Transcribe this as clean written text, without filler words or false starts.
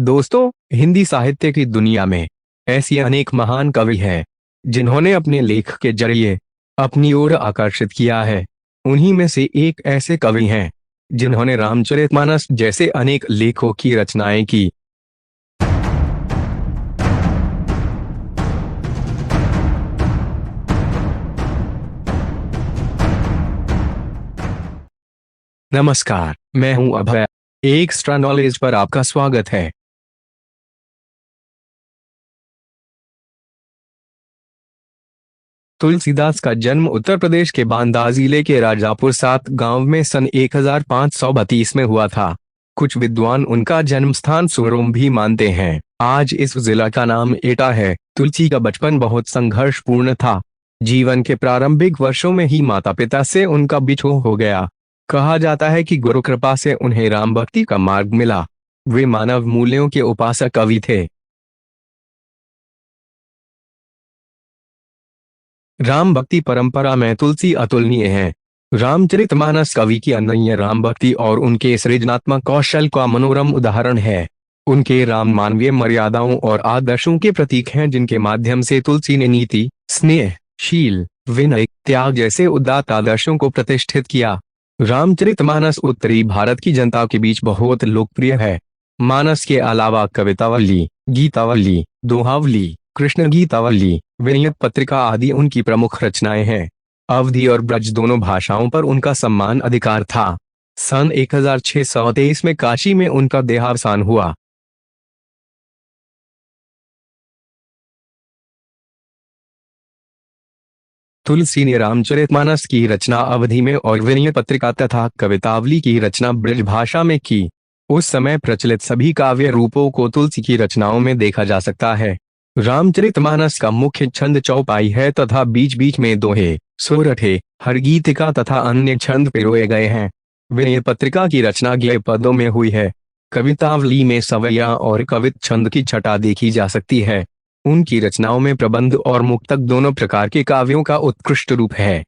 दोस्तों, हिंदी साहित्य की दुनिया में ऐसी अनेक महान कवि हैं जिन्होंने अपने लेख के जरिए अपनी ओर आकर्षित किया है। उन्हीं में से एक ऐसे कवि हैं जिन्होंने रामचरितमानस जैसे अनेक लेखों की रचनाएं की। नमस्कार, मैं हूं अभय। एक्स्ट्रा नॉलेज पर आपका स्वागत है। तुलसीदास का जन्म उत्तर प्रदेश के बांदा जिले के राजापुर सात गांव में सन 1532 में हुआ था। कुछ विद्वान उनका जन्म स्थान सुरोम भी मानते हैं। आज इस जिला का नाम एटा है। तुलसी का बचपन बहुत संघर्षपूर्ण था। जीवन के प्रारंभिक वर्षों में ही माता पिता से उनका बिछोह हो गया। कहा जाता है कि गुरु कृपा से उन्हें राम भक्ति का मार्ग मिला। वे मानव मूल्यों के उपासक कवि थे। राम भक्ति परंपरा में तुलसी अतुलनीय है। रामचरितमानस कवि की अनन्य राम भक्ति और उनके सृजनात्मक कौशल का मनोरम उदाहरण है। उनके राम मानवीय मर्यादाओं और आदर्शों के प्रतीक हैं, जिनके माध्यम से तुलसी ने नीति, स्नेह, शील, विनय, त्याग जैसे उदात्त आदर्शों को प्रतिष्ठित किया। रामचरितमानस उत्तरी भारत की जनता के बीच बहुत लोकप्रिय है। मानस के अलावा कवितावली, गीतावली, दोहावली, कृष्ण गीतावली, विनय पत्रिका आदि उनकी प्रमुख रचनाएं हैं। अवधी और ब्रज दोनों भाषाओं पर उनका सम्मान अधिकार था। सन 1623 में काशी में उनका देहावसान हुआ। तुलसी ने रामचरितमानस की रचना अवधी में और विनय पत्रिका तथा कवितावली की रचना ब्रज भाषा में की। उस समय प्रचलित सभी काव्य रूपों को तुलसी की रचनाओं में देखा जा सकता है। रामचरितमानस का मुख्य छंद चौपाई है तथा बीच बीच में दोहे, सोरठे, हरगीतिका तथा अन्य छंद पिरोए गए हैं। विनय पत्रिका की रचना गेय पदों में हुई है। कवितावली में सवैया और कवित छंद की छटा देखी जा सकती है। उनकी रचनाओं में प्रबंध और मुक्तक दोनों प्रकार के काव्यों का उत्कृष्ट रूप है।